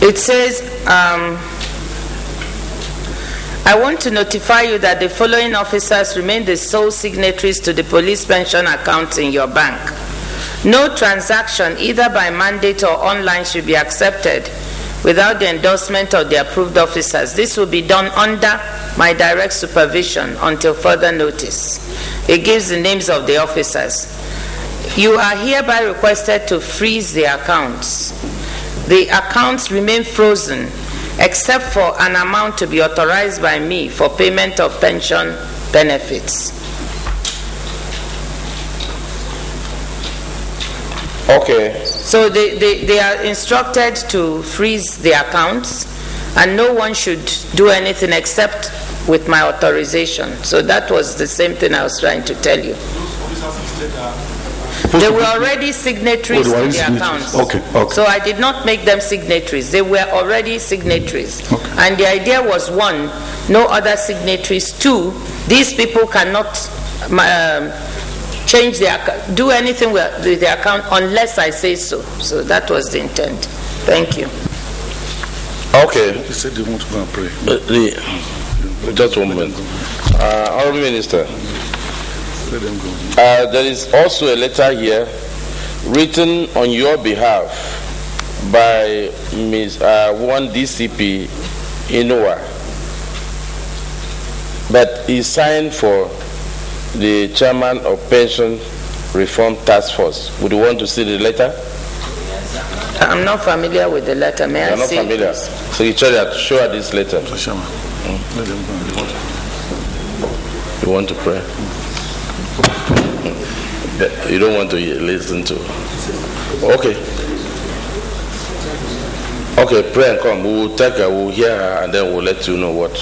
It says, I want to notify you that the following officers remain the sole signatories to the police pension account in your bank. No transaction, either by mandate or online, should be accepted without the endorsement of the approved officers. This will be done under my direct supervision until further notice. It gives the names of the officers. You are hereby requested to freeze the accounts. The accounts remain frozen except for an amount to be authorized by me for payment of pension benefits. Okay. So they are instructed to freeze the accounts, and no one should do anything except with my authorization. So that was the same thing I was trying to tell you. They were already signatories to the accounts. Okay. So I did not make them signatories. They were already signatories. Okay. And the idea was, one, no other signatories. Two, these people cannot change their do anything with the account unless I say so. So that was the intent. Thank you. Okay. He said they want to go and pray. Just 1 minute. Honourable Minister, Let them go. there is also a letter here written on your behalf by Ms. One DCP Inoa, but is signed for the chairman of Pension Reform Task Force. Would you want to see the letter? I'm not familiar with the letter. May I You are not see familiar. it? So you show her this letter. Shama, let them go. You want to pray? You don't want to listen to. Okay. Okay, pray and come. We'll take her, we'll hear her, and then we'll let you know what.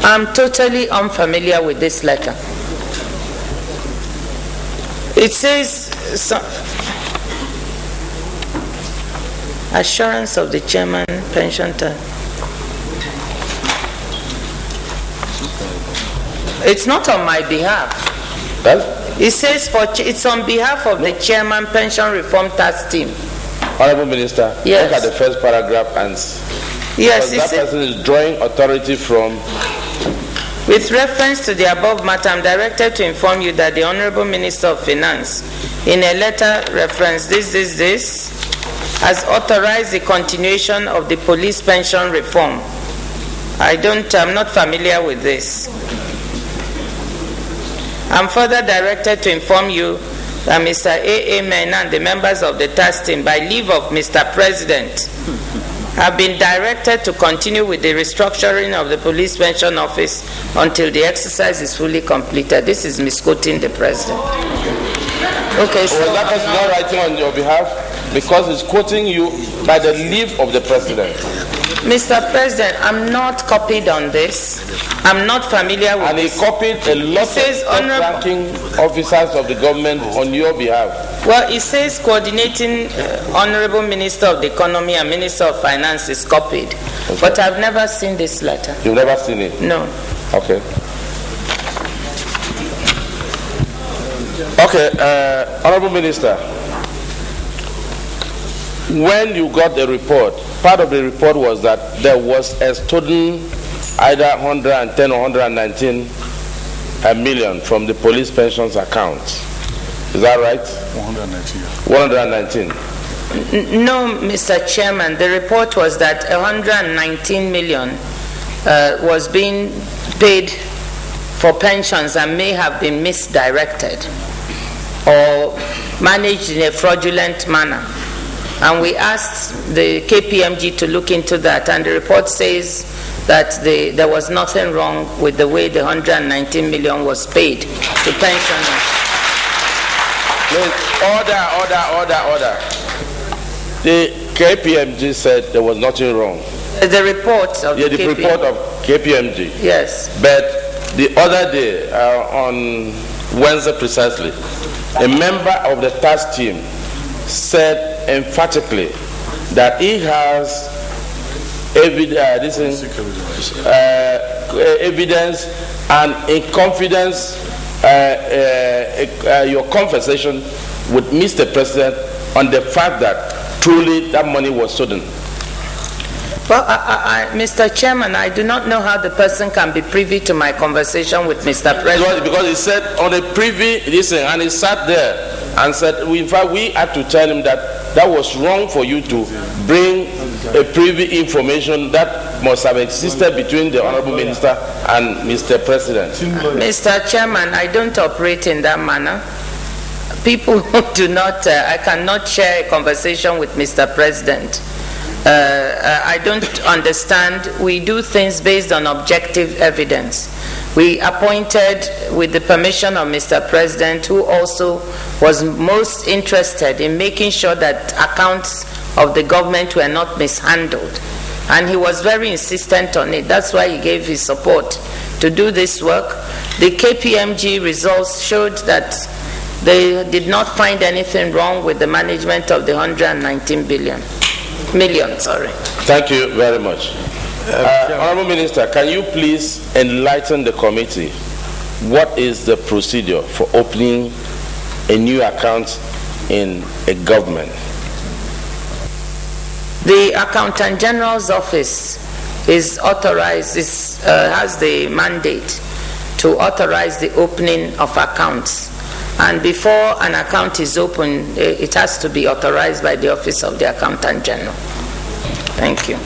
I'm totally unfamiliar with this letter. It says assurance of the chairman pension term. It's not on my behalf. Well, It says it's on behalf of the chairman pension reform task team. Honourable Minister, Yes. look at the first paragraph and Yes, it that says, person is drawing authority from. with reference to the above matter, I'm directed to inform you that the Honorable Minister of Finance, in a letter reference this, has authorized the continuation of the police pension reform. I'm not familiar with this. I'm further directed to inform you that Mr. A.A. Mena and the members of the task team, by leave of Mr. President, have been directed to continue with the restructuring of the police pension office until the exercise is fully completed. This is misquoting the president. Okay, so that person not writing on your behalf because he's quoting you by the leave of the president. Mr. President, I'm not copied on this. I'm not familiar with And he this. copied a lot says of ranking officers of the government on your behalf. Well, it says coordinating Honorable Minister of the Economy and Minister of Finance is copied. Okay. But I've never seen this letter. You've never seen it? No. Okay. Okay, Honorable Minister, when you got the report, part of the report was that there was a stolen either 110 or 119 million from the police pensions account. Is that right? 119. 119. No, Mr. Chairman, the report was that 119 million was being paid for pensions and may have been misdirected or managed in a fraudulent manner. And we asked the KPMG to look into that, and the report says that there was nothing wrong with the way the 119 million was paid to pensioners. Order. The KPMG said there was nothing wrong. The report of Yeah, the the report of KPMG. Yes. But the other day, on Wednesday precisely, a member of the task team said emphatically that he has evidence and in confidence your conversation with Mr. President on the fact that truly that money was stolen? Well, Mr. Chairman, I do not know how the person can be privy to my conversation with Mr. President. Because he said on a privy, listen, and he sat there and said, in fact, we had to tell him that that was wrong for you to bring a privy information that must have existed between the Honorable Minister and Mr. President. Mr. Chairman, I don't operate in that manner. People do not, I cannot share a conversation with Mr. President. I don't understand. We do things based on objective evidence. We appointed, with the permission of Mr. President, who also was most interested in making sure that accounts of the government were not mishandled. And he was very insistent on it. That's why he gave his support to do this work. The KPMG results showed that they did not find anything wrong with the management of the 119 million. Thank you very much. Honorable Minister, can you please enlighten the committee what is the procedure for opening a new account in a government? The Accountant General's office is authorized, has the mandate to authorize the opening of accounts. And before an account is opened, it has to be authorized by the Office of the Accountant General. Thank you.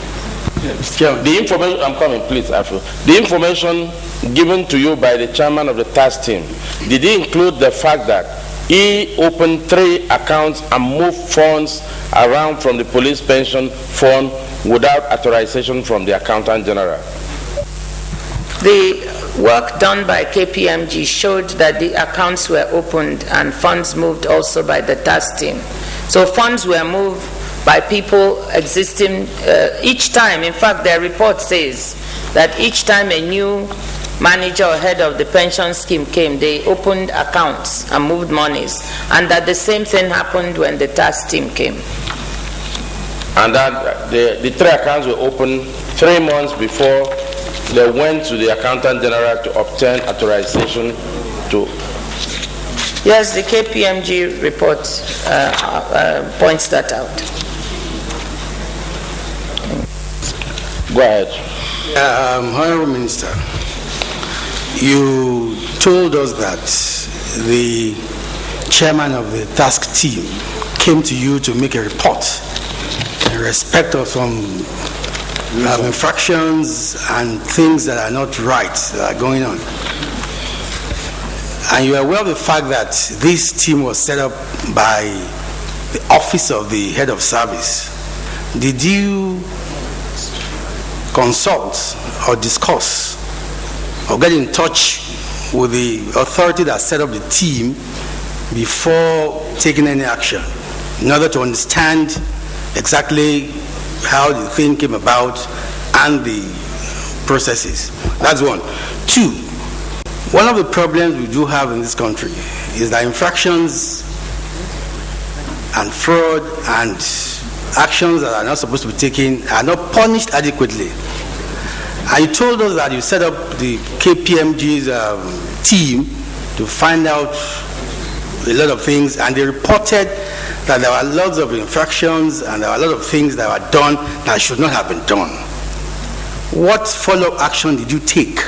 The information, I'm coming, please, Afro. The information given to you by the chairman of the task team, did it include the fact that he opened 3 accounts and moved funds around from the police pension fund without authorization from the Accountant General? The work done by KPMG showed that the accounts were opened and funds moved also by the task team. So funds were moved by people existing each time. In fact, their report says that each time a new manager or head of the pension scheme came, they opened accounts and moved monies. And that the same thing happened when the task team came. And that the 3 accounts were opened 3 months before they went to the Accountant General to obtain authorization to... Yes, the KPMG report points that out. Go ahead. Honorable Minister, you told us that the chairman of the task team came to you to make a report in respect of some infractions and things that are not right that are going on. And you are aware of the fact that this team was set up by the office of the head of service. Did you consult or discuss or get in touch with the authority that set up the team before taking any action in order to understand exactly how the thing came about and the processes? That's one. 2, one of the problems we do have in this country is that infractions and fraud and actions that are not supposed to be taken are not punished adequately. And you told us that you set up the KPMG's team to find out a lot of things, and they reported that there were lots of infractions and there were a lot of things that were done that should not have been done. What follow-up action did you take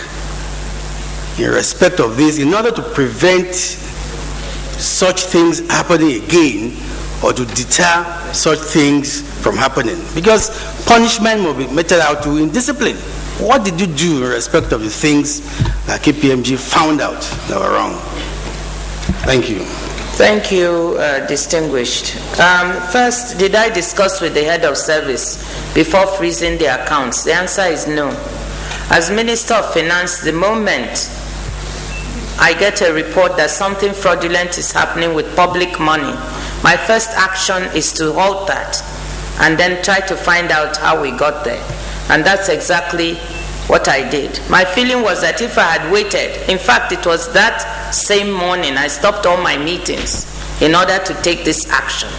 in respect of this in order to prevent such things happening again or to deter such things from happening? Because punishment will be meted out to in discipline. What did you do in respect of the things that KPMG found out that were wrong? Thank you. Thank you, distinguished. First, did I discuss with the head of service before freezing the accounts? The answer is no. As Minister of Finance, the moment I get a report that something fraudulent is happening with public money, my first action is to halt that and then try to find out how we got there. And that's exactly what I did. My feeling was that if I had waited, in fact, it was that same morning I stopped all my meetings in order to take this action.